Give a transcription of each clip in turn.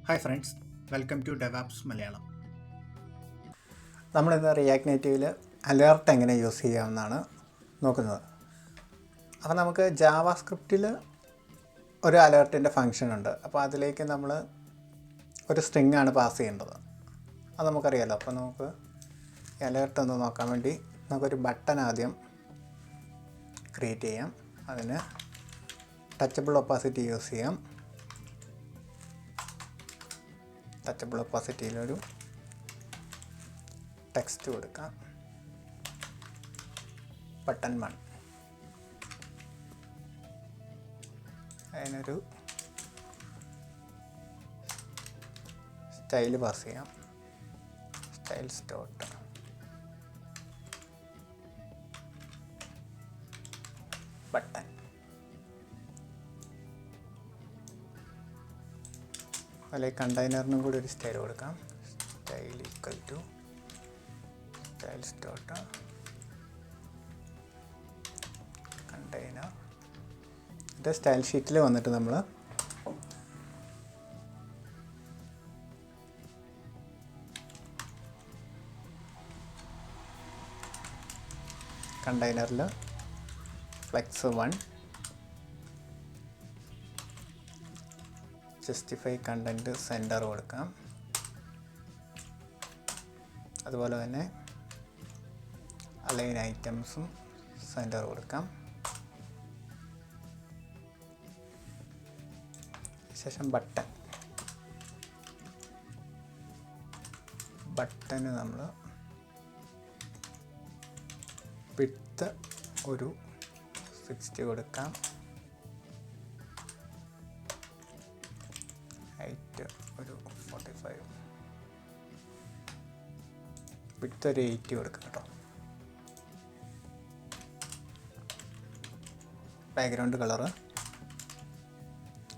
Hi friends, welcome to DevApps Malayalam. നമ്മളിന്ന് React നേറ്റീവിൽ alert എങ്ങനെ യൂസ് ചെയ്യാമെന്നാണ് നോക്കുന്നത്. അപ്പോൾ നമുക്ക് ജാവാസ്ക്രിപ്റ്റിൽ ഒരു അലേർട്ടിൻ്റെ ഫങ്ഷൻ ഉണ്ട്. അപ്പോൾ അതിലേക്ക് നമ്മൾ ഒരു സ്ട്രിങ് ആണ് പാസ് ചെയ്യേണ്ടത്. അത് നമുക്കറിയാമല്ലോ. അപ്പോൾ നമുക്ക് ഈ അലേർട്ട് ഒന്ന് നോക്കാൻ വേണ്ടി നമുക്കൊരു ബട്ടൺ ആദ്യം ക്രിയേറ്റ് ചെയ്യാം. അതിന് ടച്ചബിൾ ഒപ്പാസിറ്റി യൂസ് ചെയ്യാം. ടച്ചബിൾ ഒപ്പാസിറ്റിയിലൊരു ടെക്സ്റ്റ് കൊടുക്കാം. ബട്ടൺ 1. അതിനൊരു സ്റ്റൈൽ പാസ് ചെയ്യാം. Styles dot button. അതിലേക്ക് കണ്ടെയ്നറിനും കൂടി ഒരു സ്റ്റൈൽ കൊടുക്കാം. Style equal to styles dot container. ഇത് സ്റ്റൈൽ ഷീറ്റിൽ വന്നിട്ട് നമ്മൾ കണ്ടെയ്നറിൽ ഫ്ലെക്സ് 1, ജസ്റ്റിഫൈ കണ്ടൻറ്റ് സെൻറ്റർ കൊടുക്കാം. അതുപോലെ തന്നെ അലൈൻ ഐറ്റംസും സെൻറ്റർ കൊടുക്കാം. ശേഷം ബട്ടന് നമ്മൾ വിഡ്ത്ത് ഒരു 60 കൊടുക്കാം. ഹൈറ്റ് ഒരു 45, വിഡ്ത്ത് ഒരു 80 കൊടുക്കാം കേട്ടോ. ബാക്ക്ഗ്രൗണ്ട് കളറ്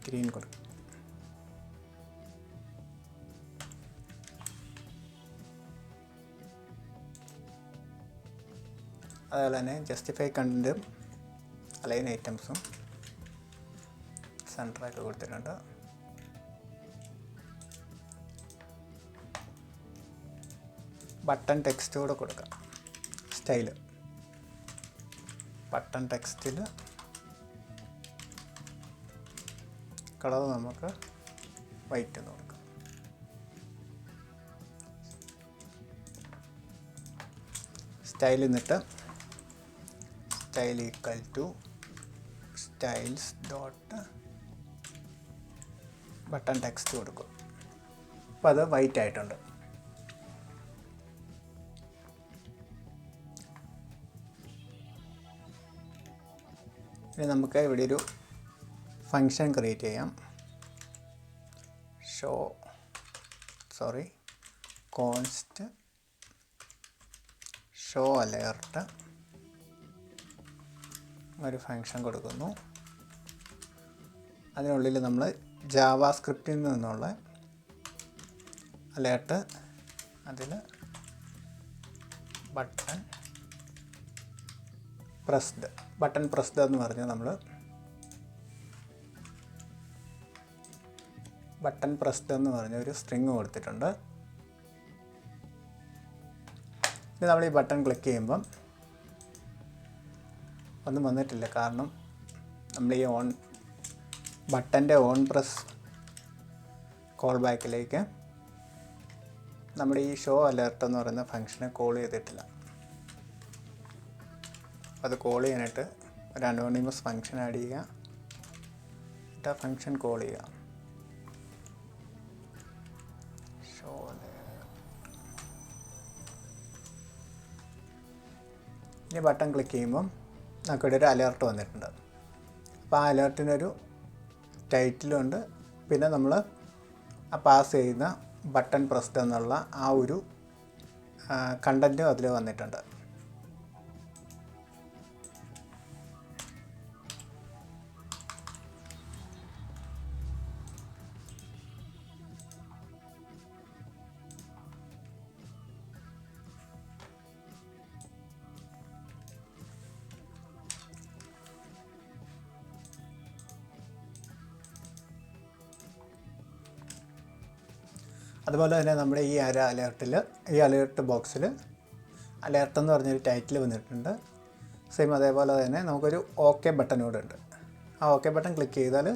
ഗ്രീൻ കൊടുക്കും. അതുപോലെ തന്നെ ജസ്റ്റിഫൈ കണ്ടൻറ്റും അലൈൻ ഐറ്റംസും സെൻറ്ററായിട്ട് കൊടുത്തിട്ടുണ്ട്. ബട്ടൺ ടെക്സ്റ്റ് കൂടെ കൊടുക്കാം. സ്റ്റൈല് ബട്ടൺ ടെക്സ്റ്റിൽ കളർ നമുക്ക് വൈറ്റ് എന്ന് കൊടുക്കാം. സ്റ്റൈൽ എന്നിട്ട് style equal to styles dot button text കൊടുക്കും. അപ്പോൾ അത് വൈറ്റ് ആയിട്ടുണ്ട്. ഇനി നമുക്ക് ഇവിടെ ഒരു ഫങ്ഷൻ ക്രിയേറ്റ് ചെയ്യാം. കോൺസ്റ്റ് ഷോ അലേർട്ട് ഒരു ഫങ്ഷൻ കൊടുക്കുന്നു. അതിനുള്ളിൽ നമ്മൾ ജാവാസ്ക്രിപ്റ്റിൽ നിന്നുള്ള അലേർട്ട്, അതിൽ ബട്ടൺ പ്രസ്ഡ് എന്ന് പറഞ്ഞ് നമ്മൾ ബട്ടൺ പ്രസ്ഡ് എന്ന് പറഞ്ഞ ഒരു സ്ട്രിങ് കൊടുത്തിട്ടുണ്ട്. ഇനി നമ്മൾ ഈ ബട്ടൺ ക്ലിക്ക് ചെയ്യുമ്പം ഒന്നും വന്നിട്ടില്ല. കാരണം നമ്മൾ ഈ ബട്ടൻ്റെ ഓൺ പ്രസ് കോൾ ബാക്കിലേക്ക് നമ്മുടെ ഈ ഷോ അലേർട്ട് എന്ന് പറയുന്ന ഫംഗ്ഷനെ കോൾ ചെയ്തിട്ടില്ല. അത് കോൾ ചെയ്യാനായിട്ട് ഒരു അനോണിമസ് ഫംഗ്ഷൻ ആഡ് ചെയ്യുക. എന്നിട്ട് ആ ഫംഗ്ഷൻ കോൾ ചെയ്യുക. ഇനി ബട്ടൺ ക്ലിക്ക് ചെയ്യുമ്പം നമുക്കിവിടെ ഒരു അലേർട്ട് വന്നിട്ടുണ്ട്. അപ്പോൾ ആ അലേർട്ടിനൊരു ടൈറ്റിലുണ്ട്. പിന്നെ നമ്മൾ ആ പാസ് ചെയ്യുന്ന ബട്ടൺ പ്രസ്ഡ് എന്നുള്ള ആ ഒരു കണ്ടൻറ്റും അതിൽ വന്നിട്ടുണ്ട്. അതുപോലെ തന്നെ നമ്മുടെ ഈ അലേർട്ടിൽ ഈ അലേർട്ട് ബോക്സിൽ അലേർട്ട് എന്ന് പറഞ്ഞൊരു ടൈറ്റിൽ വന്നിട്ടുണ്ട്. സെയിം അതേപോലെ തന്നെ നമുക്കൊരു ഓക്കെ ബട്ടൺ കൂടെ ഉണ്ട്. ആ ഓക്കെ ബട്ടൺ ക്ലിക്ക് ചെയ്താൽ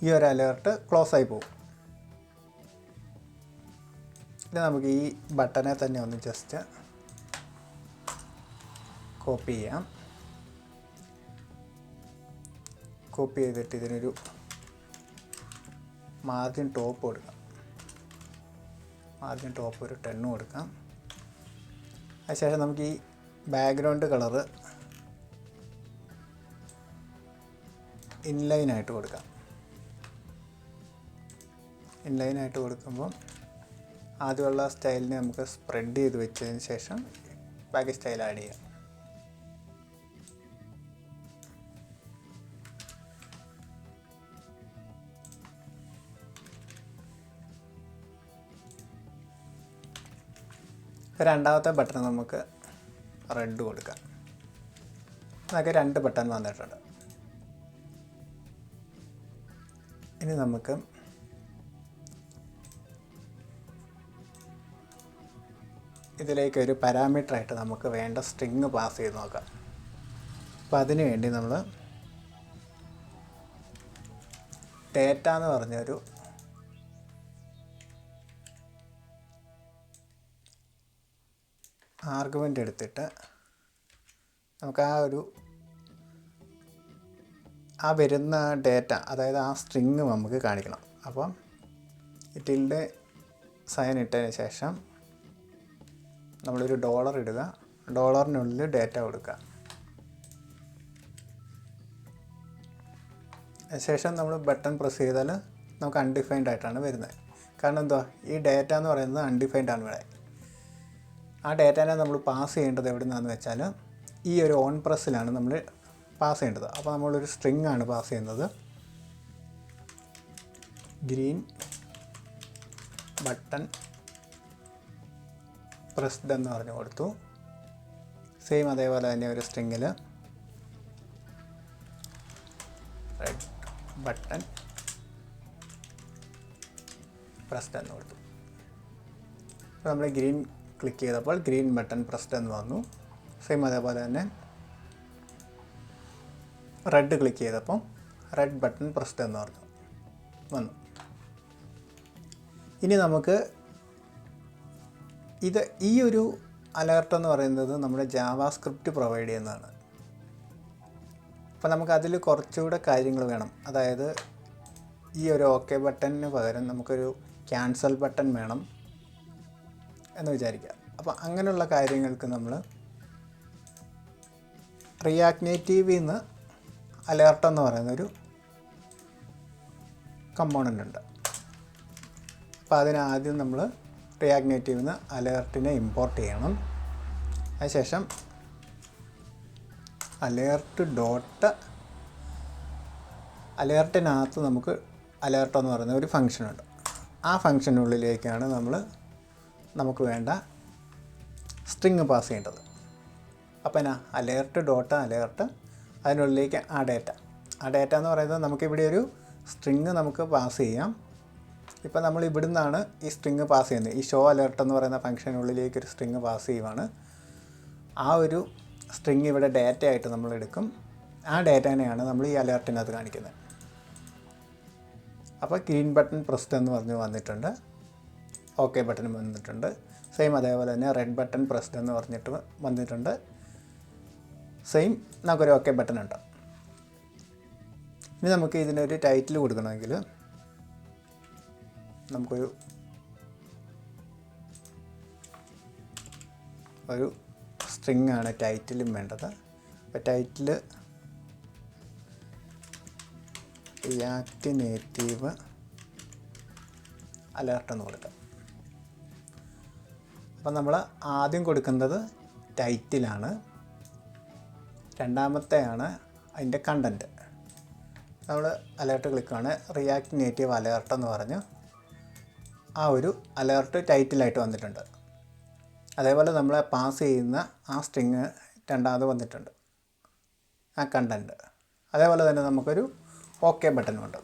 ഈ ഒരു അലേർട്ട് ക്ലോസ് ആയി പോകും. പിന്നെ നമുക്ക് ഈ ബട്ടനെ തന്നെ ഒന്ന് ജസ്റ്റ് കോപ്പി ചെയ്യാം. കോപ്പി ചെയ്തിട്ട് ഇതിനൊരു മാർജിൻ ടോപ്പ് കൊടുക്കാം. മാർജിൻ ടോപ്പ് ഒരു 10 കൊടുക്കാം. അതിനുശേഷം നമുക്ക് ഈ ബാക്ക്ഗ്രൗണ്ട് കളറ് ഇൻലൈനായിട്ട് കൊടുക്കാം. ഇൻലൈനായിട്ട് കൊടുക്കുമ്പോൾ ആദ്യമുള്ള സ്റ്റൈലിനെ നമുക്ക് സ്പ്രെഡ് ചെയ്ത് വെച്ചതിന് ശേഷം ബാക്കി സ്റ്റൈൽ ആഡ് ചെയ്യാം. രണ്ടാമത്തെ ബട്ടൺ നമുക്ക് റെഡ് കൊടുക്കാം. അതൊക്കെ 2 ബട്ടൺ വന്നിട്ടുണ്ട്. ഇനി നമുക്ക് ഇതിലേക്ക് ഒരു പാരാമീറ്ററായിട്ട് നമുക്ക് വേണ്ട സ്ട്രിങ് പാസ് ചെയ്ത് നോക്കാം. അപ്പോൾ അതിനു വേണ്ടി നമ്മൾ ഡേറ്റ എന്ന് പറഞ്ഞൊരു ആർഗ്യുമെൻ്റ് എടുത്തിട്ട് നമുക്ക് ആ വരുന്ന ഡേറ്റ, അതായത് ആ സ്ട്രിങ് നമുക്ക് കാണിക്കണം. അപ്പം ടിൽഡ് സൈൻ ഇട്ടതിന് ശേഷം നമ്മളൊരു ഡോളർ ഇടുക. ഡോളറിനുള്ളിൽ ഡേറ്റ കൊടുക്കുക. അതിനുശേഷം നമ്മൾ ബട്ടൺ പ്രസ് ചെയ്താൽ നമുക്ക് അൺഡിഫൈൻഡ് ആയിട്ടാണ് വരുന്നത്. കാരണം എന്തുവാ, ഈ ഡേറ്റ എന്ന് പറയുന്നത് അൺഡിഫൈൻഡ് ആണ് ഇവിടെ. ആ ഡേറ്റനെ നമ്മൾ പാസ് ചെയ്യേണ്ടത് എവിടെ നിന്നാണെന്ന് വെച്ചാൽ ഈ ഒരു ഓൺ പ്രസ്സിലാണ് നമ്മൾ പാസ് ചെയ്യേണ്ടത്. അപ്പോൾ നമ്മളൊരു സ്ട്രിങ് ആണ് പാസ് ചെയ്യുന്നത്. ഗ്രീൻ ബട്ടൺ പ്രസ്ഡ് എന്ന് പറഞ്ഞു കൊടുത്തു. സെയിം അതേപോലെ തന്നെ ഒരു സ്ട്രിങ്ങിൽ റെഡ് ബട്ടൺ പ്രസ്ഡ് എന്ന് കൊടുത്തു. അപ്പോൾ നമ്മൾ ഗ്രീൻ ക്ലിക്ക് ചെയ്തപ്പോൾ ഗ്രീൻ ബട്ടൺ പ്രസ്ഡ് എന്ന് വന്നു. സെയിം അതേപോലെ തന്നെ റെഡ് ക്ലിക്ക് ചെയ്തപ്പോൾ റെഡ് ബട്ടൺ പ്രസ്ഡ് എന്ന് വന്നു. ഇനി നമുക്ക് ഈ ഒരു അലേർട്ട് എന്ന് പറയുന്നത് നമ്മുടെ ജാവാസ്ക്രിപ്റ്റ് പ്രൊവൈഡ് ചെയ്യുന്നതാണ്. അപ്പോൾ നമുക്ക് അതിൽ കുറച്ചുകൂടെ കാര്യങ്ങൾ വേണം. അതായത് ഈ ഒരു ഓക്കെ ബട്ടണിന് പകരം നമുക്കൊരു ക്യാൻസൽ ബട്ടൺ വേണം എന്ന് വിചാരിക്കുക. അപ്പോൾ അങ്ങനെയുള്ള കാര്യങ്ങൾക്ക് നമ്മൾ റിയാക്ട് നേറ്റീവിൽ നിന്ന് അലേർട്ട് എന്ന് പറയുന്നൊരു കമ്പോണൻ്റ് ഉണ്ട്. അപ്പോൾ അതിനാദ്യം നമ്മൾ റിയാക്ട് നേറ്റീവിൽ നിന്ന് അലേർട്ടിനെ ഇമ്പോർട്ട് ചെയ്യണം. അതിനുശേഷം അലേർട്ടിനകത്ത് അലേർട്ട് എന്ന് പറയുന്ന ഒരു ഫംഗ്ഷനുണ്ട്. ആ ഫംഗ്ഷനുള്ളിലേക്കാണ് നമുക്ക് വേണ്ട സ്ട്രിങ് പാസ് ചെയ്യേണ്ടത്. അപ്പോൾ അലേർട്ട് അതിനുള്ളിലേക്ക് ആ ഡേറ്റ എന്ന് പറയുന്നത് നമുക്കിവിടെ ഒരു സ്ട്രിങ് നമുക്ക് പാസ് ചെയ്യാം. ഇപ്പോൾ നമ്മൾ ഇവിടുന്നാണ് ഈ സ്ട്രിങ് പാസ് ചെയ്യുന്നത്. ഈ ഷോ അലേർട്ട് എന്ന് പറയുന്ന ഫംഗ്ഷനുള്ളിലേക്ക് ഒരു സ്ട്രിങ് പാസ് ചെയ്യുവാണ്. ആ ഒരു സ്ട്രിങ് ഇവിടെ ഡേറ്റ ആയിട്ട് നമ്മൾ എടുക്കും. ആ ഡേറ്റനെയാണ് നമ്മൾ ഈ അലേർട്ടിനകത്ത് കാണിക്കുന്നത്. അപ്പോൾ ഗ്രീൻ ബട്ടൺ പ്രസ്ഡ് എന്ന് വന്നിട്ടുണ്ട്. ഓക്കെ ബട്ടൺ വന്നിട്ടുണ്ട്. സെയിം അതേപോലെ തന്നെ റെഡ് ബട്ടൺ പ്രസ്ഡ് എന്ന് പറഞ്ഞിട്ട് വന്നിട്ടുണ്ട്. സെയിം നമുക്കൊരു ഓക്കെ ബട്ടൺ ഉണ്ട്. ഇനി നമുക്ക് ഇതിനൊരു ടൈറ്റിൽ കൊടുക്കണമെങ്കിൽ നമുക്കൊരു സ്ട്രിങ് ആണ് ടൈറ്റിലും വേണ്ടത്. അപ്പോൾ ടൈറ്റിൽ റിയാക്ട് നേറ്റീവ് അലേർട്ട് എന്ന് കൊടുക്കാം. അപ്പം നമ്മൾ ആദ്യം കൊടുക്കുന്നത് ടൈറ്റിലാണ്. രണ്ടാമത്തെയാണ് അതിൻ്റെ കണ്ടൻറ്റ്. നമ്മൾ അലേർട്ട് ക്ലിക്കാണ് റിയാക്ട് നേറ്റീവ് അലേർട്ട് എന്ന് പറഞ്ഞ് ആ ഒരു അലേർട്ട് ടൈറ്റിലായിട്ട് വന്നിട്ടുണ്ട്. അതേപോലെ നമ്മൾ പാസ് ചെയ്യുന്ന ആ സ്ട്രിങ് രണ്ടാമത് വന്നിട്ടുണ്ട്, ആ കണ്ടൻറ്റ്. അതേപോലെ തന്നെ നമുക്കൊരു ഓക്കെ ബട്ടനുണ്ട്.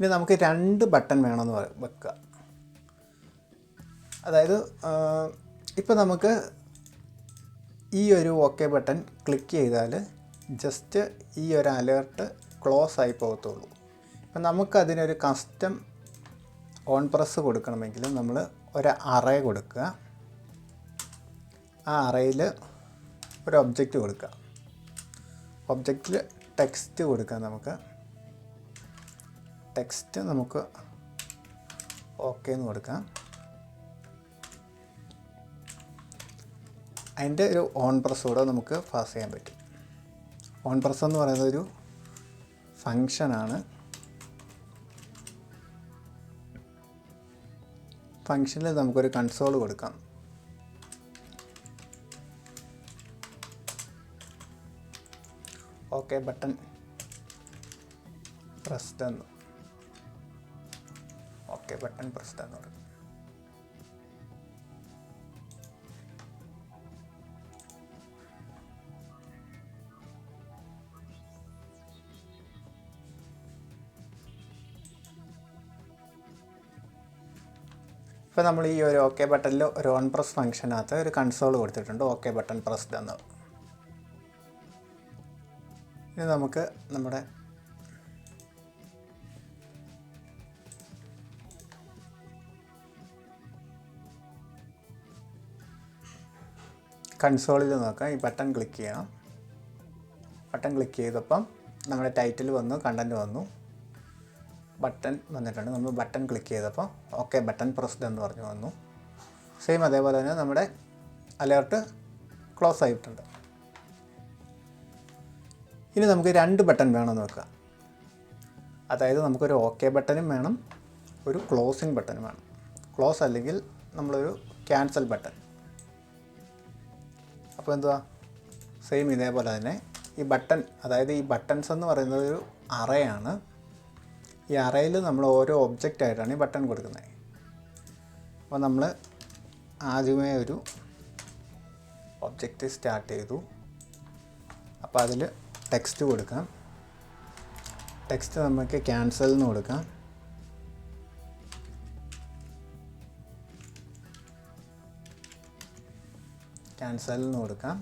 ഇനി നമുക്ക് 2 ബട്ടൺ വേണമെന്ന് വെക്കുക. അതായത് ഇപ്പോൾ നമുക്ക് ഈ ഒരു ഓക്കെ ബട്ടൺ ക്ലിക്ക് ചെയ്താൽ ജസ്റ്റ് ഈ ഒരു അലേർട്ട് ക്ലോസ് ആയി പോകത്തുള്ളൂ. ഇപ്പം നമുക്കതിനൊരു കസ്റ്റം ഓൺ പ്രസ് കൊടുക്കണമെങ്കിൽ നമ്മൾ ഒരു അറേ കൊടുക്കുക. ആ അറയിൽ ഒരു ഒബ്ജക്റ്റ് കൊടുക്കുക. ഒബ്ജക്റ്റിൽ ടെക്സ്റ്റ് കൊടുക്കാം. നമുക്ക് ടെക്സ്റ്റ് നമുക്ക് ഓക്കെ എന്ന് കൊടുക്കാം. അതിൻ്റെ ഒരു ഓൺ പ്രസ് കൂടെ നമുക്ക് പാസ് ചെയ്യാൻ പറ്റും. ഓൺ പ്രസ് എന്ന് പറയുന്നത് ഒരു ഫങ്ഷനാണ്. ഫങ്ഷനിൽ നമുക്കൊരു കൺസോൾ കൊടുക്കാം. ഓക്കെ ബട്ടൺ പ്രസ്ഡ് എന്ന് ഓക്കെ ബട്ടൺ പ്രസ്ഡ് എന്ന് പറയും. ഇപ്പോൾ നമ്മൾ ഈ ഒരു ഓക്കെ ബട്ടണിൽ ഒരു ഓൺ പ്രസ് ഫംഗ്ഷനകത്ത് ഒരു കൺസോൾ കൊടുത്തിട്ടുണ്ട്, ഓക്കെ ബട്ടൺ പ്രസ്ഡ് എന്ന്. ഇനി നമുക്ക് നമ്മുടെ കൺസോളിൽ നോക്കാം. ഈ ബട്ടൺ ക്ലിക്ക് ചെയ്യണം. ബട്ടൺ ക്ലിക്ക് ചെയ്തപ്പം നമ്മുടെ ടൈറ്റിൽ വന്നു, കണ്ടൻറ്റ് വന്നു, ബട്ടൺ വന്നിട്ടുണ്ട്. നമ്മൾ ബട്ടൺ ക്ലിക്ക് ചെയ്തപ്പോൾ ഓക്കെ ബട്ടൺ പ്രസ്ഡ് എന്ന് പറഞ്ഞു വന്നു. സെയിം അതേപോലെ തന്നെ നമ്മുടെ അലേർട്ട് ക്ലോസ് ആയിട്ടുണ്ട്. ഇനി നമുക്ക് 2 ബട്ടൺ വേണമെന്ന് വെക്കുക. അതായത് നമുക്കൊരു ഓക്കെ ബട്ടനും വേണം, ഒരു ക്ലോസിങ് ബട്ടനും വേണം. ക്ലോസ് അല്ലെങ്കിൽ നമ്മളൊരു ക്യാൻസൽ ബട്ടൺ. അപ്പോൾ എന്തുവാ, സെയിം ഇതേപോലെ തന്നെ ഈ ബട്ടൺ, അതായത് ഈ ബട്ടൺസ് എന്ന് പറയുന്നത് ഒരു അറയാണ്. ഈ അറയിൽ നമ്മൾ ഓരോ ഒബ്ജക്റ്റ് ആയിട്ടാണ് ഈ ബട്ടൺ കൊടുക്കുന്നത്. അപ്പോൾ നമ്മൾ ആദ്യമേ ഒരു ഒബ്ജക്റ്റ് സ്റ്റാർട്ട് ചെയ്തു. അപ്പോൾ അതിൽ ടെക്സ്റ്റ് കൊടുക്കാം. ടെക്സ്റ്റ് നമുക്ക് ക്യാൻസൽ എന്ന് കൊടുക്കാം. ക്യാൻസൽ എന്ന് കൊടുക്കാം.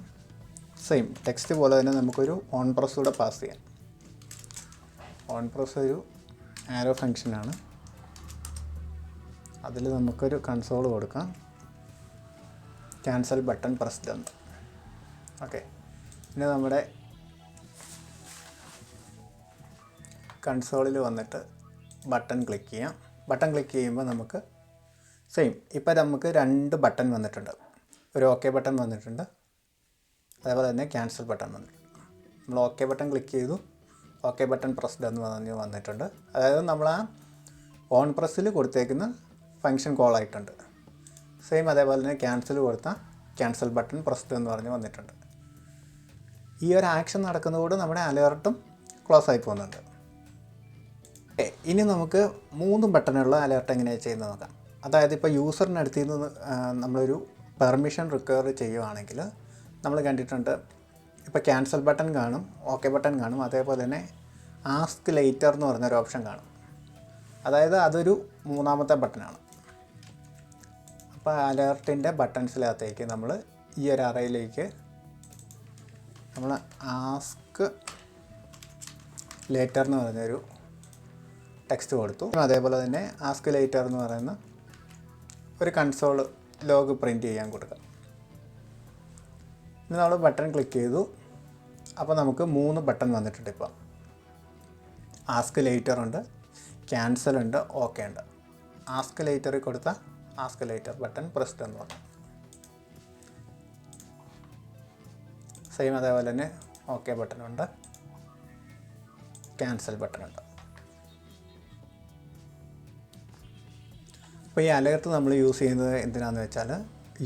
സെയിം ടെക്സ്റ്റ് പോലെ തന്നെ നമുക്കൊരു ഓൺ പ്രസ് കൂടെ പാസ് ചെയ്യാം. ഓൺ പ്രസ് ഒരു ആരോ ഫംഗ്ഷനാണ്. അതിൽ നമുക്കൊരു കൺസോൾ കൊടുക്കാം, ക്യാൻസൽ ബട്ടൺ പ്രസ്ഡ് എന്ന്. ഓക്കെ, പിന്നെ നമ്മുടെ കൺസോളിൽ വന്നിട്ട് ബട്ടൺ ക്ലിക്ക് ചെയ്യാം. ബട്ടൺ ക്ലിക്ക് ചെയ്യുമ്പോൾ നമുക്ക് സെയിം ഇപ്പോൾ നമുക്ക് 2 ബട്ടൺ വന്നിട്ടുണ്ട്. ഒരു ഓക്കെ ബട്ടൺ വന്നിട്ടുണ്ട്, അതേപോലെ തന്നെ ക്യാൻസൽ ബട്ടൺ വന്നിട്ടുണ്ട്. നമ്മൾ ഓക്കെ ബട്ടൺ ക്ലിക്ക് ചെയ്തു, ഓക്കെ ബട്ടൺ പ്രസ്ഡ് എന്ന് വന്നിട്ടുണ്ട്. അതായത് നമ്മൾ ആ ഓൺ പ്രസ്സിൽ കൊടുത്തേക്കുന്ന ഫങ്ഷൻ കോൾ ആയിട്ടുണ്ട്. സെയിം അതേപോലെ തന്നെ ക്യാൻസൽ കൊടുത്താൽ ക്യാൻസൽ ബട്ടൺ പ്രസ്ഡ് എന്ന് പറഞ്ഞ് വന്നിട്ടുണ്ട്. ഈ ഒരു ആക്ഷൻ നടക്കുന്നതോട് നമ്മുടെ അലേർട്ടും ക്ലോസ് ആയി പോകുന്നുണ്ട്. ഇനി നമുക്ക് 3 ബട്ടണുള്ള അലേർട്ട് എങ്ങനെയാണ് ചെയ്യുന്നത് നോക്കാം. അതായത് ഇപ്പോൾ യൂസറിൻ്റെ അടുത്ത് നിന്ന് നമ്മളൊരു പെർമിഷൻ റിക്വയർ ചെയ്യുവാണെങ്കിൽ നമ്മൾ കണ്ടിട്ടുണ്ട്, ഇപ്പോൾ ക്യാൻസൽ ബട്ടൺ കാണും, ഓക്കെ ബട്ടൺ കാണും, അതേപോലെ തന്നെ ആസ്ക് ലേറ്റർ എന്ന് പറഞ്ഞൊരു ഓപ്ഷൻ കാണും. അതായത് അതൊരു 3ാമത്തെ ബട്ടനാണ്. അപ്പോൾ അലേർട്ടിൻ്റെ ബട്ടൺസിനകത്തേക്ക് നമ്മൾ ഈ ഒരു അറയിലേക്ക് നമ്മൾ ആസ്ക് ലേറ്റർ എന്ന് പറഞ്ഞൊരു ടെക്സ്റ്റ് കൊടുത്തു. അതേപോലെ തന്നെ ആസ്ക് ലേറ്റർ എന്ന് പറയുന്ന ഒരു കൺസോൾ ലോഗ് പ്രിൻറ്റ് ചെയ്യാൻ കൊടുക്കാം. ഇനി നമ്മൾ ബട്ടൺ ക്ലിക്ക് ചെയ്തു. അപ്പോൾ നമുക്ക് 3 ബട്ടൺ വന്നിട്ടുണ്ട്. ഇപ്പോൾ ആസ്ക് ലേറ്റർ ഉണ്ട്, ക്യാൻസൽ ഉണ്ട്, ഓക്കെ ഉണ്ട്. ആസ്ക് ലേറ്ററിൽ കൊടുത്ത ആസ്ക് ലേറ്റർ ബട്ടൺ പ്രസ്ഡ് എന്ന് പറഞ്ഞു. സെയിം അതേപോലെ തന്നെ ഓക്കെ ബട്ടൺ ഉണ്ട്, ക്യാൻസൽ ബട്ടൺ ഉണ്ട്. അപ്പോൾ ഈ അലേർട്ട് നമ്മൾ യൂസ് ചെയ്യുന്നത് എന്തിനാണെന്ന് വെച്ചാൽ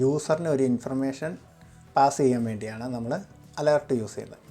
യൂസറിന് ഒരു ഇൻഫർമേഷൻ പാസ് ചെയ്യാൻ വേണ്ടിയാണ് നമ്മൾ അലേർട്ട് യൂസ് ചെയ്യുന്നത്.